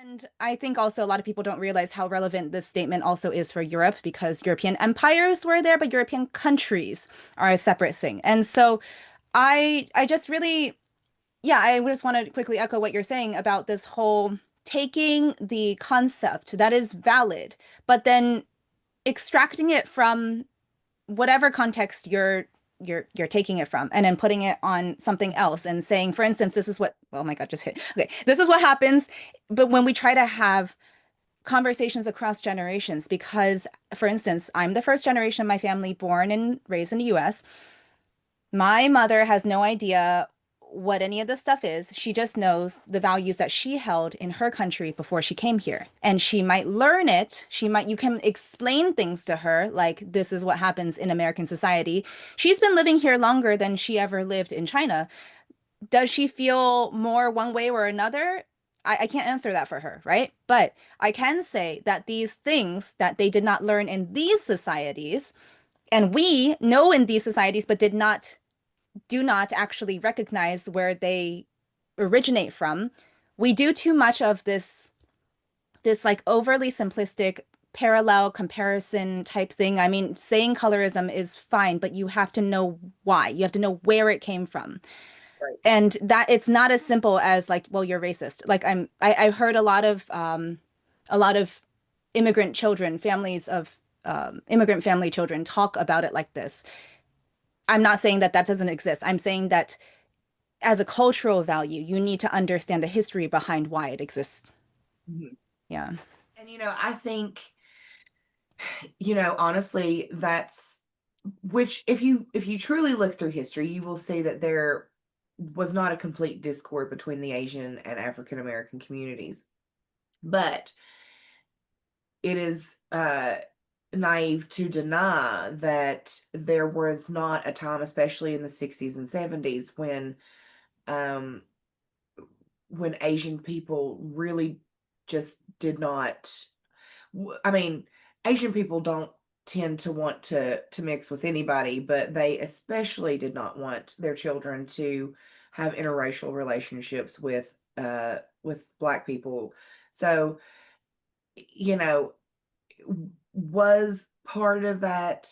And I think also a lot of people don't realize how relevant this statement also is for Europe because European empires were there, but European countries are a separate thing. And so I just really, yeah, I just want to quickly echo what you're saying about this whole taking the concept that is valid, but then extracting it from whatever context you're taking it from and then putting it on something else and saying, for instance, this is what, oh my God, just hit. Okay, this is what happens. But when we try to have conversations across generations, because for instance, I'm the first generation of my family born and raised in the US. My mother has no idea what any of this stuff is. She just knows the values that she held in her country before she came here. And she might learn it. You can explain things to her, like this is what happens in American society. She's been living here longer than she ever lived in China. Does she feel more one way or another? I can't answer that for her, right? But I can say that these things that they did not learn in these societies, and we know in these societies, but do not actually recognize where they originate from. We do too much of this like overly simplistic parallel comparison type thing. I mean, saying colorism is fine, but you have to know why. You have to know where it came from. Right. And that it's not as simple as like, well, you're racist. Like I've heard a lot of immigrant children, families of immigrant family children talk about it like this. I'm not saying that that doesn't exist. I'm saying that as a cultural value, you need to understand the history behind why it exists. Mhm. Yeah. And I think, honestly, that's which if you truly look through history, you will see that there was not a complete discord between the Asian and African American communities. But it is naive to deny that there was not a time, especially in the 60s and 70s, um, when Asian people really just did not. I mean, Asian people don't tend to want to mix with anybody, but they especially did not want their children to have interracial relationships with Black people. So, you know, was part of that,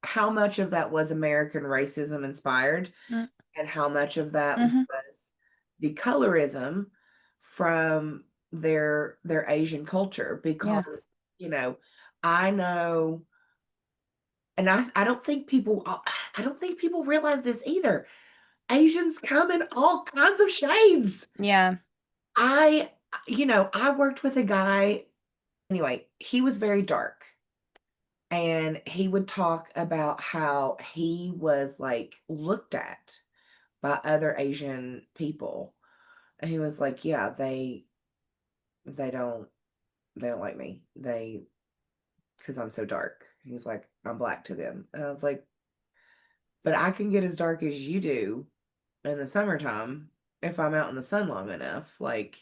how much of that was American racism inspired, Mm, and how much of that hmm. was the colorism from their Asian culture? Yeah. Because, you know, I know, and I don't think I don't think people realize this either. Asians come in all kinds of shades. Yeah. I, I worked with a guy, anyway, he was very dark. And he would talk about how he was like looked at by other Asian people. And he was like, yeah, they don't they don't like me. Because I'm so dark. He's like, I'm Black to them. And I was like, but I can get as dark as you do in the summertime if I'm out in the sun long enough. Like,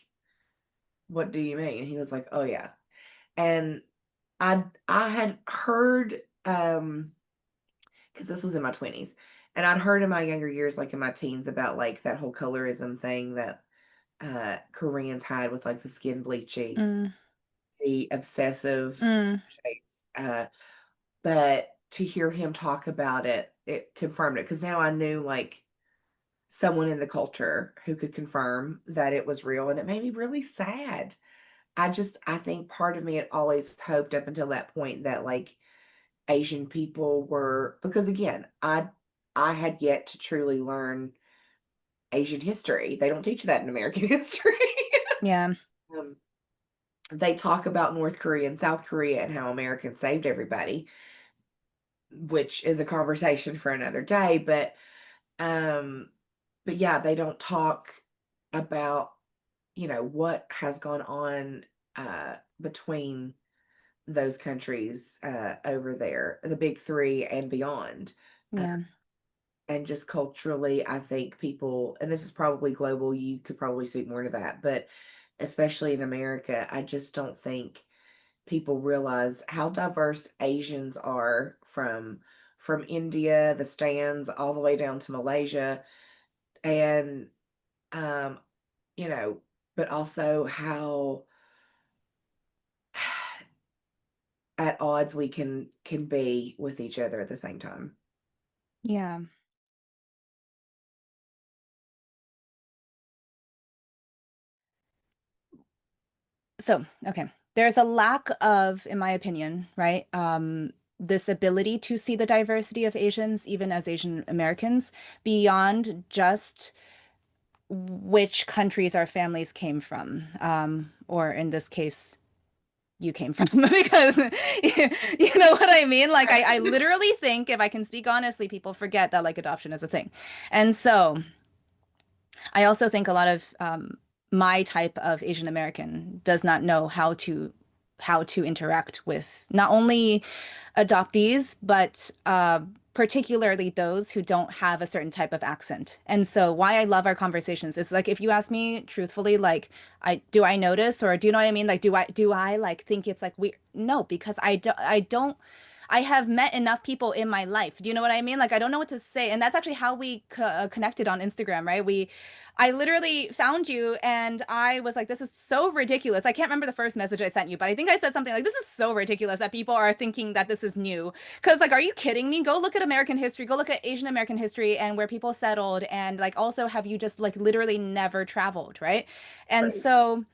what do you mean? He was like, oh yeah. And I had heard, because this was in my 20s, and I'd heard in my younger years, like in my teens, about like that whole colorism thing that Koreans had with like the skin bleaching, Mm, the obsessive mm, shades. But to hear him talk about it, it confirmed it, because now I knew like someone in the culture who could confirm that it was real, and it made me really sad. I think part of me had always hoped up until that point that like Asian people were, because again, I had yet to truly learn Asian history. They don't teach that in American history. yeah. um, they talk about North Korea and South Korea and how Americans saved everybody, which is a conversation for another day. Um, but yeah, they don't talk about what has gone on between those countries over there, the big three and beyond. Uh, Yeah. and just culturally, I think people, and this is probably global, you could probably speak more to that, but especially in America, I just don't think people realize how diverse Asians are, from India, the stands, all the way down to Malaysia, and um, you know, but also how at odds we can be with each other at the same time. Yeah. So, okay. There's a lack of, in my opinion, right? This ability to see the diversity of Asians, even as Asian Americans, beyond just which countries our families came from, or in this case, you came from, because you know what I mean? Like, I Right. literally think, if I can speak honestly, people forget that like adoption is a thing. And so I also think a lot of my type of Asian American does not know how to interact with not only adoptees, but particularly those who don't have a certain type of accent. And so why I love our conversations is like if you ask me truthfully, like I notice, or do you know what I mean? Like do I like think it's like we no, because I don't I have met enough people in my life. Do you know what I mean? Like I don't know what to say. And that's actually how we connected on Instagram, right? I literally found you and I was like, this is so ridiculous. I can't remember the first message I sent you, but I think I said something like, this is so ridiculous that people are thinking that this is new. Because, like, are you kidding me? Go look at American history, go look at Asian American history and where people settled. And, like, also, have you just, like, literally never traveled, right? And Right. so,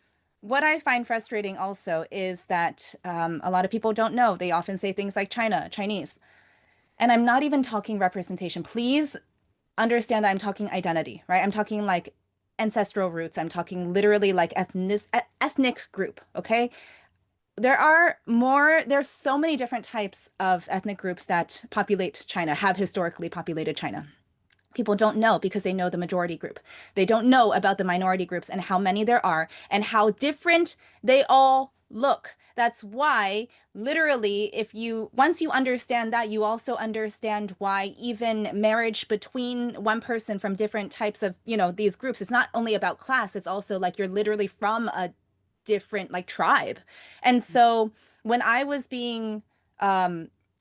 what I find frustrating also is that a lot of people don't know. They often say things like China, Chinese. And I'm not even talking representation. Please understand that I'm talking identity, right? I'm talking like ancestral roots. I'm talking literally like ethnic group, okay? There's so many different types of ethnic groups that populate China, have historically populated China. People don't know because they know the majority group. They don't know about the minority groups and how many there are and how different they all look. That's why, literally, if you once you understand that, you also understand why even marriage between one person from different types of, these groups, it's not only about class, it's also like you're literally from a different like tribe. And so when I was being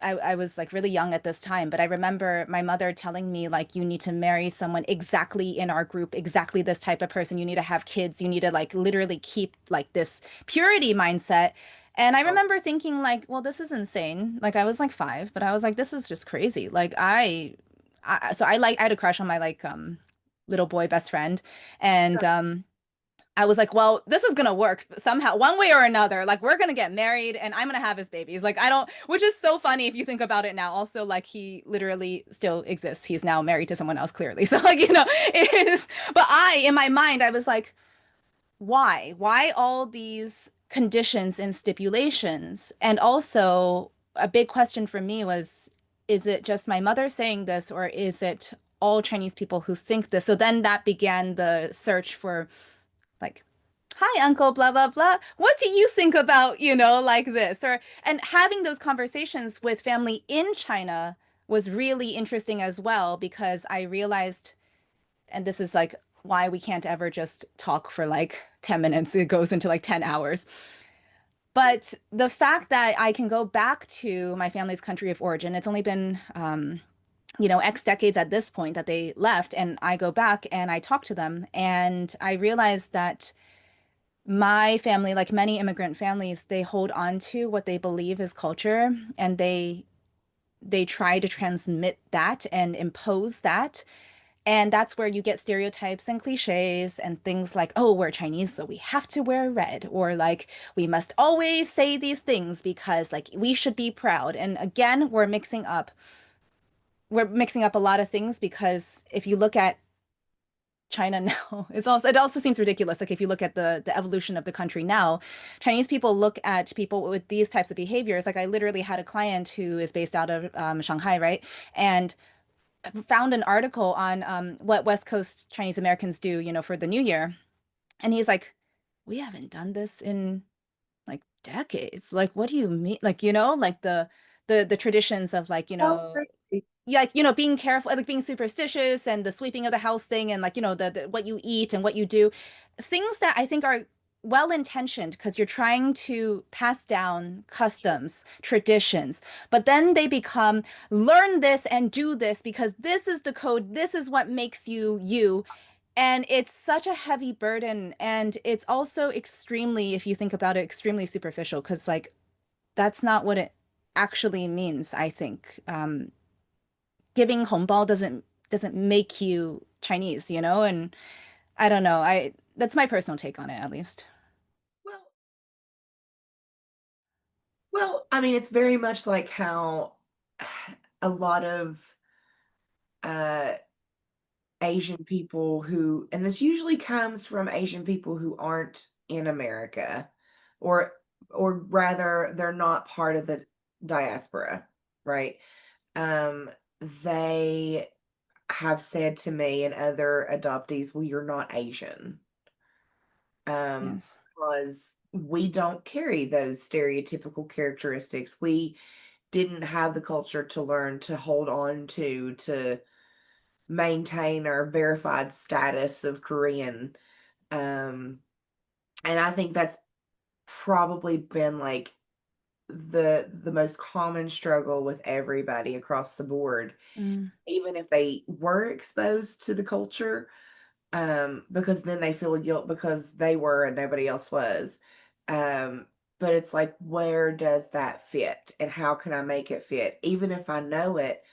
I was like really young at this time, but I remember my mother telling me like you need to marry someone exactly in our group, exactly this type of person. You need to have kids. You need to like literally keep like this purity mindset. And I Oh, remember thinking like, well, this is insane. Like I was like 5, but I was like, this is just crazy. Like I had a crush on my like little boy best friend, and I was like, well, this is gonna work somehow, one way or another. Like, we're gonna get married and I'm gonna have his babies. Like, I don't, which is so funny if you think about it now. Also, like, he literally still exists. He's now married to someone else, clearly. So, like, it is, but in my mind, I was like, why? Why all these conditions and stipulations? And also, a big question for me was, is it just my mother saying this, or is it all Chinese people who think this? So then that began the search for like, hi uncle, blah blah blah, what do you think about, like this, or and having those conversations with family in China was really interesting as well, because I realized, and this is like why we can't ever just talk for like 10 minutes, it goes into like 10 hours, but the fact that I can go back to my family's country of origin, it's only been X decades at this point that they left, and I go back and I talk to them and I realized that my family, like many immigrant families, they hold on to what they believe is culture, and they try to transmit that and impose that. And that's where you get stereotypes and cliches and things like, oh, we're Chinese, so we have to wear red, or like we must always say these things because like we should be proud. And again, we're mixing up a lot of things, because if you look at China now, it also seems ridiculous. Like if you look at the evolution of the country now, Chinese people look at people with these types of behaviors. Like I literally had a client who is based out of Shanghai, right? And found an article on what West Coast Chinese Americans do, for the New Year. And he's like, we haven't done this in like decades. Like, what do you mean? Like, like the traditions of like, oh, crazy. yeah, like, being careful, like being superstitious, and the sweeping of the house thing, and like, the what you eat and what you do, things that I think are well intentioned because you're trying to pass down customs, traditions, but then they become learn this and do this because this is the code, this is what makes you you. And it's such a heavy burden. And it's also extremely, if you think about it, extremely superficial, because like that's not what it actually means, I think. Giving hongbao doesn't make you Chinese, you know? And I don't know. I That's my personal take on it, at least. Well, I mean, it's very much like how a lot of uh Asian people who, and this usually comes from Asian people who aren't in America, or rather they're not part of the diaspora, right? Um, they have said to me and other adoptees, well, you're not Asian. Yes. Because we don't carry those stereotypical characteristics. We didn't have the culture to learn to hold on to maintain our verified status of Korean. Um, and I think that's probably been like the most common struggle with everybody across the board, Mm, even if they were exposed to the culture, because then they feel guilt because they were and nobody else was. Um, but it's like, where does that fit? And how can I make it fit? Even if I know it,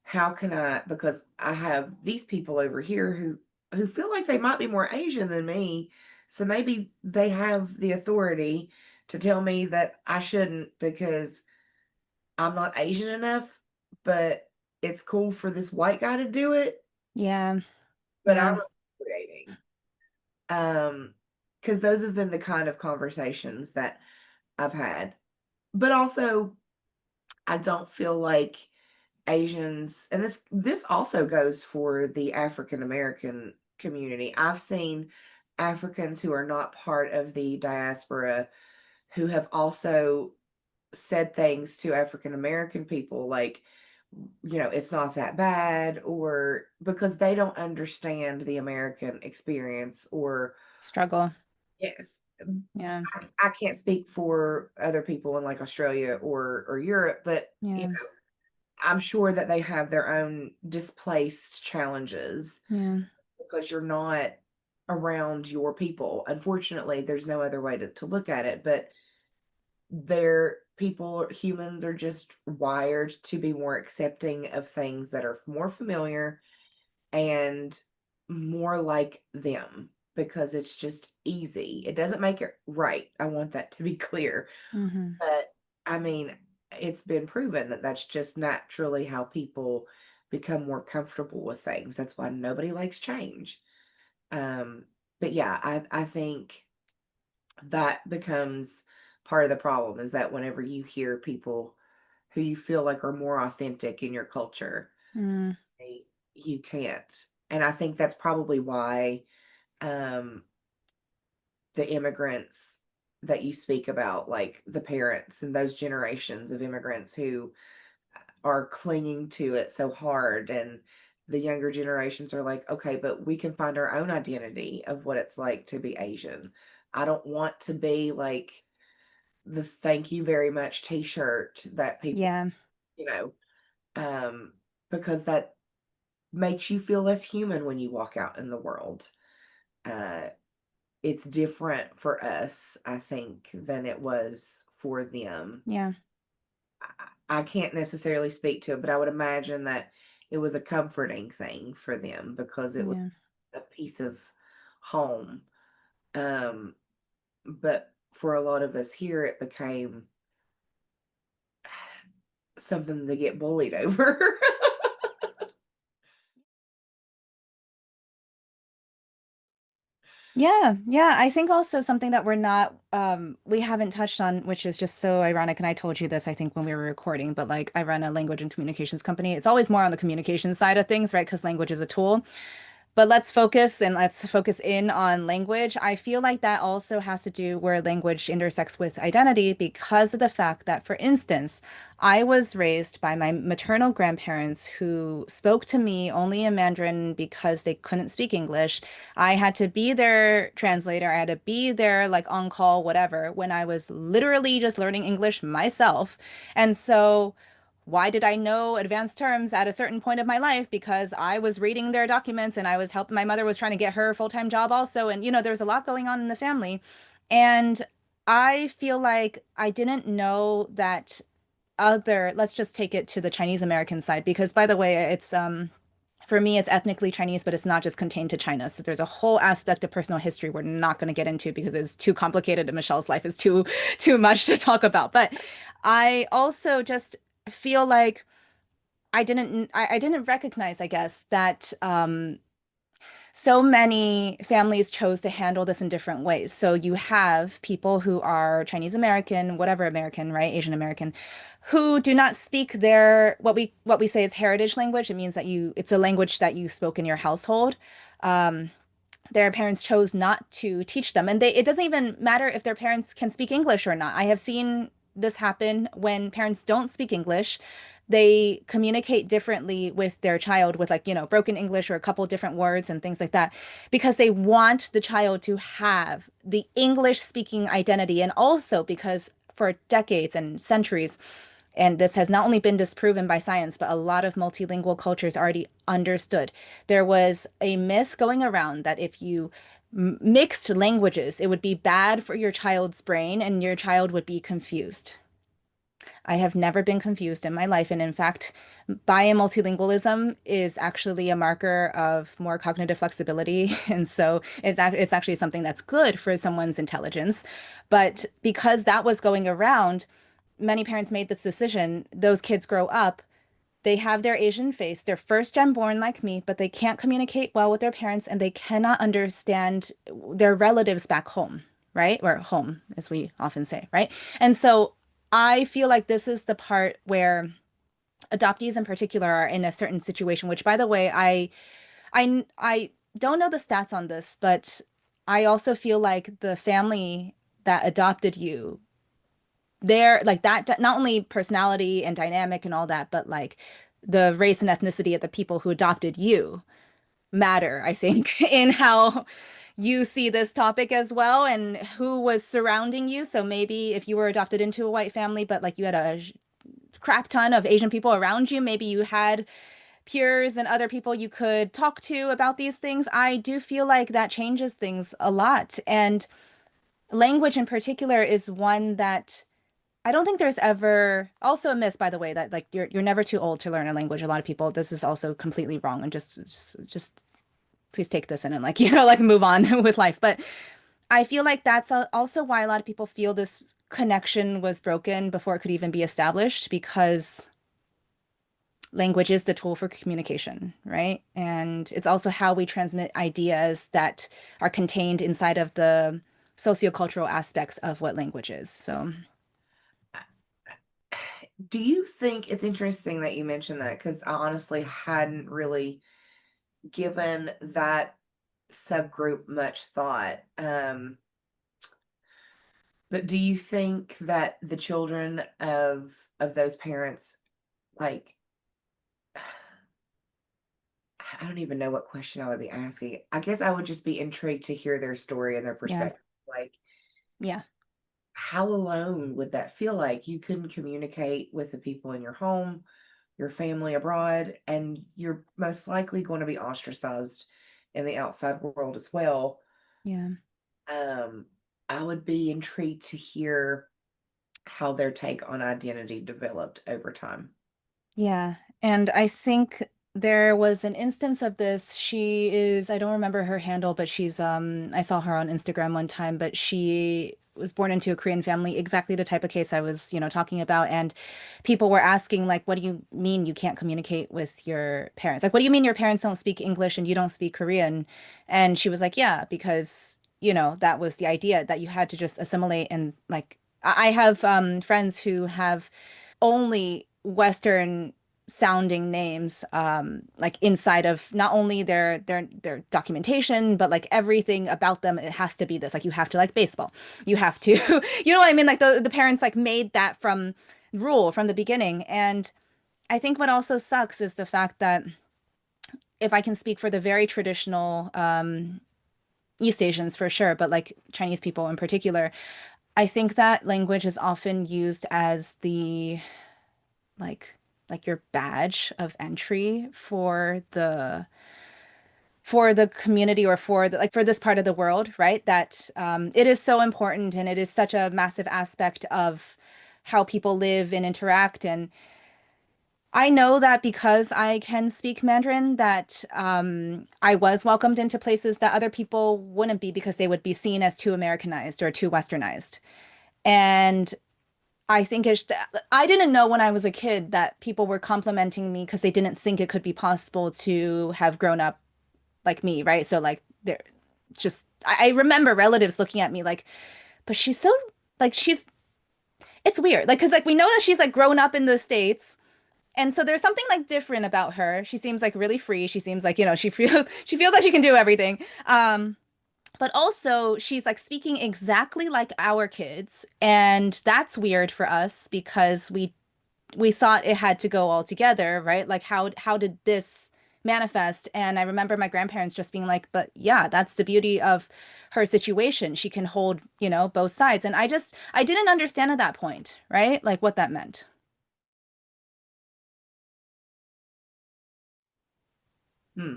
how can I, because I have these people over here who feel like they might be more Asian than me. So maybe they have the authority to tell me that I shouldn't because I'm not Asian enough, but it's cool for this white guy to do it, yeah. but I'm Yeah. appropriating. Because those have been the kind of conversations that I've had. But also, I don't feel like Asians, and this also goes for the African American community. I've seen Africans who are not part of the diaspora who have also said things to African American people like, it's not that bad, or because they don't understand the American experience, or Struggle. yes. Yeah. I can't speak for other people in like Australia or Europe, but Yeah. I'm sure that they have their own displaced challenges Yeah. because you're not around your people. Unfortunately, there's no other way to look at it, but their people, humans are just wired to be more accepting of things that are more familiar and more like them because it's just easy. It doesn't make it right. I want that to be clear. Hmm. But I mean, it's been proven that that's just naturally how people become more comfortable with things. That's why nobody likes change. Um, but yeah, I think that becomes part of the problem is that whenever you hear people who you feel like are more authentic in your culture, Mm, you can't. And I think that's probably why um, the immigrants that you speak about, like the parents and those generations of immigrants who are clinging to it so hard, and the younger generations are like, okay, but we can find our own identity of what it's like to be Asian. I don't want to be like the thank you very much t-shirt that people, yeah. you know, um, because that makes you feel less human when you walk out in the world. Uh, it's different for us, I think, than it was for them. Yeah. I can't necessarily speak to it, but I would imagine that it was a comforting thing for them because it was Yeah. a piece of home. Um, but for a lot of us here, it became something to get bullied over. Yeah, yeah. I think also something that we haven't touched on, which is just so ironic, and I told you this, I think, when we were recording, but like I run a language and communications company. It's always more on the communication side of things, right? Because language is a tool. But let's focus in on language. I feel like that also has to do where language intersects with identity because of the fact that, for instance, I was raised by my maternal grandparents who spoke to me only in Mandarin because they couldn't speak English. I had to be their translator. I had to be their like on call, whatever, when I was literally just learning English myself. And so why did I know advanced terms at a certain point of my life? Because I was reading their documents and I was helping. My mother was trying to get her full-time job also. And, there was a lot going on in the family. And I feel like I didn't know that let's just take it to the Chinese American side because by the way, it's for me it's ethnically Chinese, but it's not just contained to China. So there's a whole aspect of personal history we're not going to get into because it's too complicated and Michelle's life is too much to talk about. But I also just feel like I didn't recognize, I guess, that so many families chose to handle this in different ways. So you have people who are Chinese American, whatever American, right? Asian American, who do not speak their what we say is heritage language. It means that it's a language that you spoke in your household. Um, their parents chose not to teach them. And it doesn't even matter if their parents can speak English or not. I have seen this happen when parents don't speak English. They communicate differently with their child with like, broken English or a couple different words and things like that because they want the child to have the English speaking identity. And also because for decades and centuries, and this has not only been disproven by science, but a lot of multilingual cultures already understood. There was a myth going around that if you mixed languages, it would be bad for your child's brain and your child would be confused. I have never been confused in my life. And in fact, biomultilingualism is actually a marker of more cognitive flexibility. And so it's actually something that's good for someone's intelligence. But because that was going around, many parents made this decision. Those kids grow up, they have their Asian face, they're first gen born like me, but they can't communicate well with their parents and they cannot understand their relatives back home, right? Or home, as we often say, right? And so I feel like this is the part where adoptees in particular are in a certain situation, which by the way, I don't know the stats on this, but I also feel like the family that adopted you they're like that not only personality and dynamic and all that, but like the race and ethnicity of the people who adopted you matter, I think, in how you see this topic as well and who was surrounding you. So maybe if you were adopted into a white family, but like you had a crap ton of Asian people around you, maybe you had peers and other people you could talk to about these things. I do feel like that changes things a lot. And language in particular is one that I don't think there's ever also a myth, by the way, that like you're never too old to learn a language. A lot of people, this is also completely wrong, and just please take this in and like like move on with life. But I feel like that's also why a lot of people feel this connection was broken before it could even be established because language is the tool for communication, right? And it's also how we transmit ideas that are contained inside of the sociocultural aspects of what language is. So, Do you think it's interesting that you mentioned that? Because I honestly hadn't really given that subgroup much thought. But do you think that the children of those parents, like, I don't even know what question I would be asking. I guess I would just be intrigued to hear their story and their yeah, perspective. Like, yeah, how alone would that feel like? You couldn't communicate with the people in your home, your family abroad, and you're most likely going to be ostracized in the outside world as well. yeah. Um, I would be intrigued to hear how their take on identity developed over time. Yeah. And I think there was an instance of this. I don't remember her handle, but I saw her on Instagram one time, but she was born into a Korean family, exactly the type of case I was, talking about. And people were asking, like, what do you mean you can't communicate with your parents? Like, what do you mean your parents don't speak English and you don't speak Korean? And she was like, yeah, because, that was the idea that you had to just assimilate and like, I have friends who have only Western sounding names like inside of not only their documentation but like everything about them it has to be this like you have to like baseball you have to you know what I mean like the parents like made that from rule from the beginning and I think what also sucks is the fact that if I can speak for the very traditional East Asians for sure but like Chinese people in particular I think that language is often used as the like like your badge of entry for for the community or for the, like for this part of the world, right? That it is so important and it is such a massive aspect of how people live and interact. And I know that because I can speak Mandarin, that I was welcomed into places that other people wouldn't be because they would be seen as too Americanized or too Westernized. And I think I didn't know when I was a kid that people were complimenting me because they didn't think it could be possible to have grown up like me, right? So like they're just I remember relatives looking at me like, but she's so like she's it's weird. Like because like we know that she's like grown up in the States. And so there's something like different about her. She seems like really free. She seems like, she feels like she can do everything. But also she's like speaking exactly like our kids. And that's weird for us because we thought it had to go all together, right? Like how did this manifest? And I remember my grandparents just being like, but yeah, that's the beauty of her situation. She can hold, both sides. And I didn't understand at that point, right? Like what that meant. Hmm.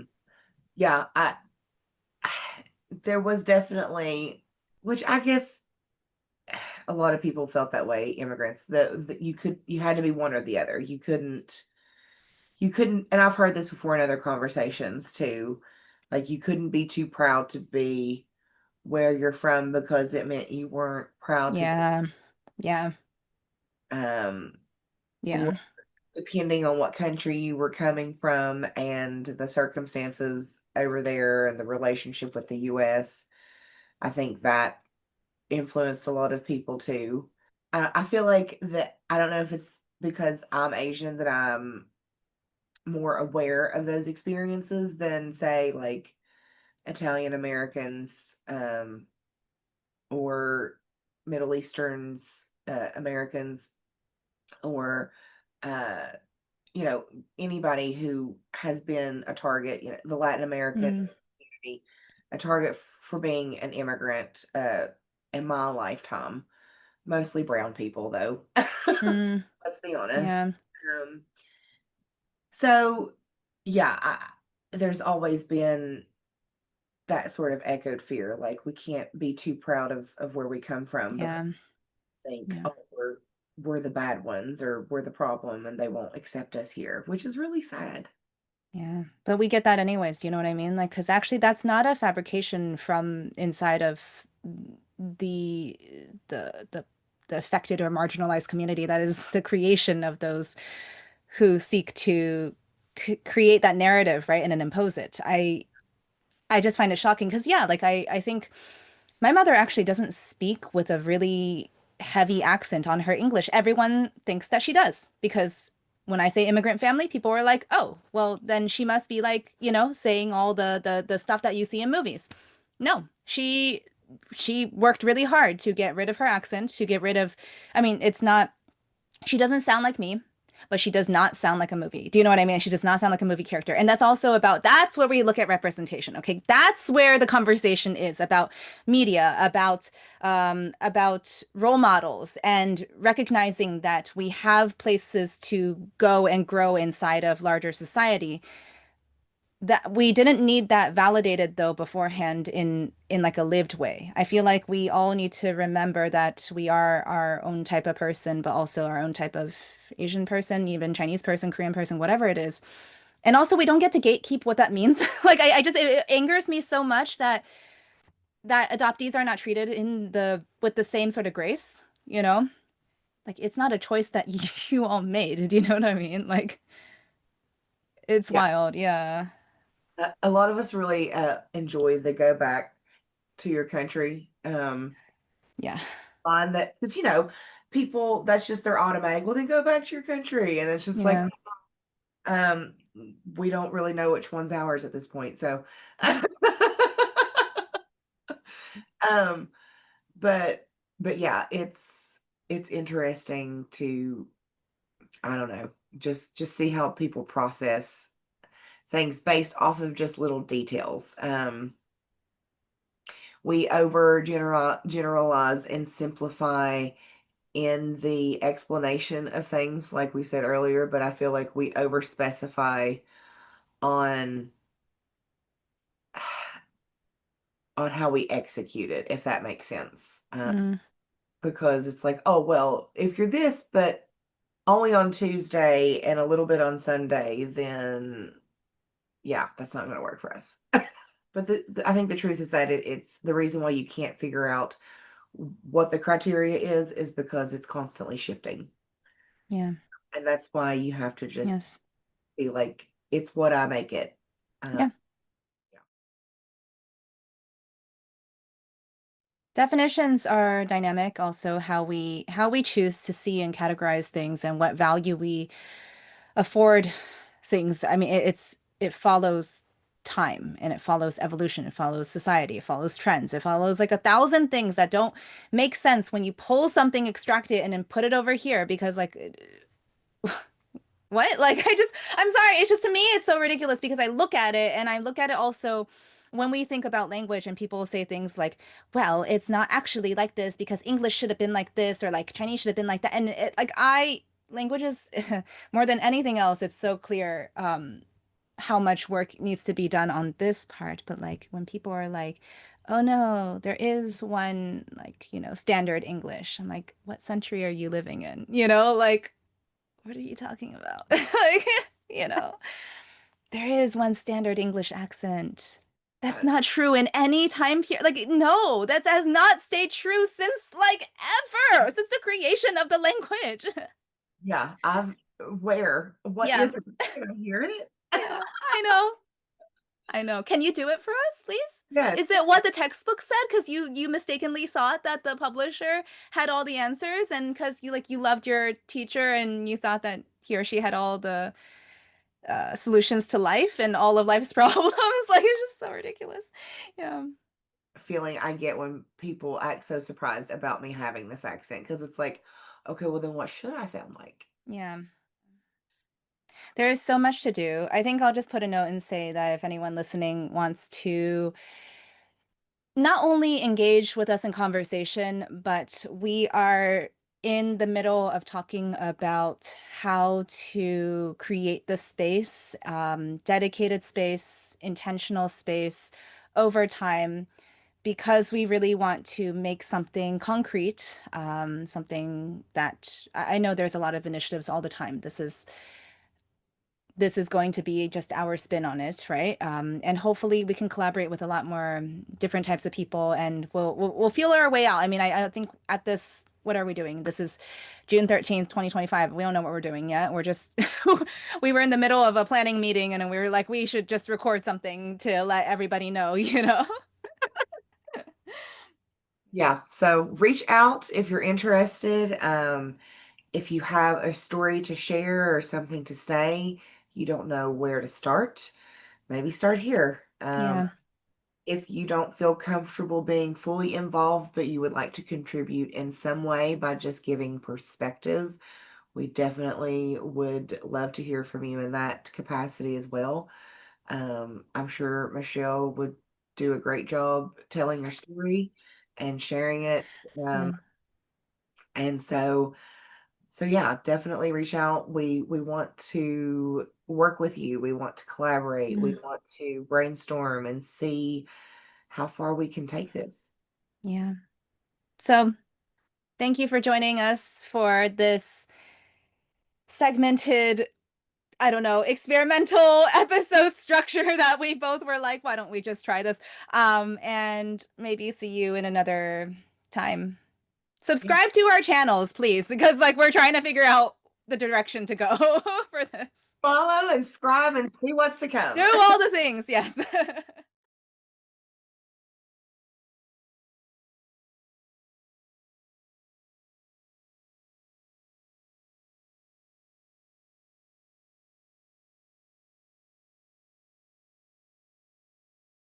Yeah, there was definitely, which I guess a lot of people felt that way, immigrants, that you had to be one or the other. You couldn't, and I've heard this before in other conversations too, like you couldn't be too proud to be where you're from because it meant you weren't proud to be, Yeah. Yeah. um or Yeah. depending on what country you were coming from and the circumstances over there and the relationship with the US. I think that influenced a lot of people too. I feel like that, I don't know if it's because I'm Asian that I'm more aware of those experiences than say like Italian Americans, or Middle Easterns, Americans, or uh, you know, anybody who has been a target, the Latin American Mm, community, a target for being an immigrant, in my lifetime. Mostly brown people, though. mm, Let's be honest. yeah. Um, so, yeah, there's always been that sort of echoed fear, like we can't be too proud of where we come from because Yeah. we think, Yeah. oh, we're the bad ones or we're the problem and they won't accept us here, which is really sad. Yeah. But we get that anyways, do you know what I mean? Like, because actually that's not a fabrication from inside of the the the the affected or marginalized community. That is the creation of those who seek to c create that narrative, right? And then impose it. I just find it shocking because yeah, like I think my mother actually doesn't speak with a really heavy accent on her English. Everyone thinks that she does because when I say immigrant family, people are like, "Oh, well, then she must be like, saying all the stuff that you see in movies." No, she worked really hard to get rid of her accent, to get rid of, I mean, it's not she doesn't sound like me, but she does not sound like a movie. Do you know what I mean? She does not sound like a movie character. And that's where we look at representation. Okay. That's where the conversation is about media, about role models and recognizing that we have places to go and grow inside of larger society that we didn't need that validated though beforehand in like a lived way. I feel like we all need to remember that we are our own type of person, but also our own type of Asian person, even Chinese person, Korean person, whatever it is. And also we don't get to gatekeep what that means. Like I just it angers me so much that adoptees are not treated in the with the same sort of grace, you know? Like it's not a choice that you all made. Do you know what I mean? Like it's Yeah. wild. Yeah. A lot of us really enjoy the go back to your country. Yeah. On that, because people, that's just their automatic, well, then go back to your country. And it's just like, Yeah. um, we don't really know which one's ours at this point. So, um, but yeah, it's interesting to, I don't know, just see how people process things based off of just little details. We over generalize and simplify in the explanation of things, like we said earlier, but I feel like we over specify on on how we execute it, if that makes sense. Mm, Because it's like, oh, well, if you're this, but only on Tuesday and a little bit on Sunday, then yeah, that's not going to work for us. But I think the truth is that it's the reason why you can't figure out what the criteria is because it's constantly shifting. yeah. And that's why you have to just Yes. be like, it's what I make it. Uh, Yeah. Definitions are dynamic, also how we choose to see and categorize things and what value we afford things. I mean, it follows time and it follows evolution, it follows society, it follows trends, it follows like 1,000 things that don't make sense when you pull something, extract it, and then put it over here because like what? Like I'm sorry, it's just to me it's so ridiculous because I look at it and I look at it also when we think about language and people say things like, well, it's not actually like this because English should have been like this or like Chinese should have been like that. And like languages more than anything else, it's so clear how much work needs to be done on this part. But like when people are like, oh no, there is one like, standard English. I'm like, what century are you living in? Like what are you talking about? Like, you know, there is one standard English accent. That's uh, not true in any time period. Like, no, that has not stayed true since like ever, since the creation of the language. yeah, what Yeah, is it? Can I hear it? yeah, I know. I know. Can you do it for us, please? Yes. Is it what the textbook said? Because you mistakenly thought that the publisher had all the answers, and because you loved your teacher and you thought that he or she had all the solutions to life and all of life's problems. Like it's just so ridiculous. Yeah. Feeling I get when people act so surprised about me having this accent because it's like, okay, well then what should I sound like? Yeah. There is so much to do. I think I'll just put a note and say that if anyone listening wants to not only engage with us in conversation, but we are in the middle of talking about how to create the space, dedicated space, intentional space over time because we really want to make something concrete, something that I know there's a lot of initiatives all the time. This is going to be just our spin on it, right? And hopefully we can collaborate with a lot more different types of people, and we'll feel our way out. I mean, I think at this, what are we doing? This is June 13th, 2025. We don't know what we're doing yet. We're just we were in the middle of a planning meeting, and we were like, we should just record something to let everybody know. Yeah, so reach out if you're interested. If you have a story to share or something to say, you don't know where to start, maybe start here. Yeah, If you don't feel comfortable being fully involved, but you would like to contribute in some way by just giving perspective, we definitely would love to hear from you in that capacity as well. I'm sure Michelle would do a great job telling your story and sharing it. yeah, And so yeah, definitely reach out. We want to work with you. We want to collaborate. We mm, want to brainstorm and see how far we can take this. yeah. So thank you for joining us for this segmented, I don't know, experimental episode structure that we both were like, why don't we just try this? And maybe see you in another time. Yeah. Subscribe to our channels, please, because like we're trying to figure out the direction to go for this. Follow and subscribe and see what's to Do come. all the things, yes.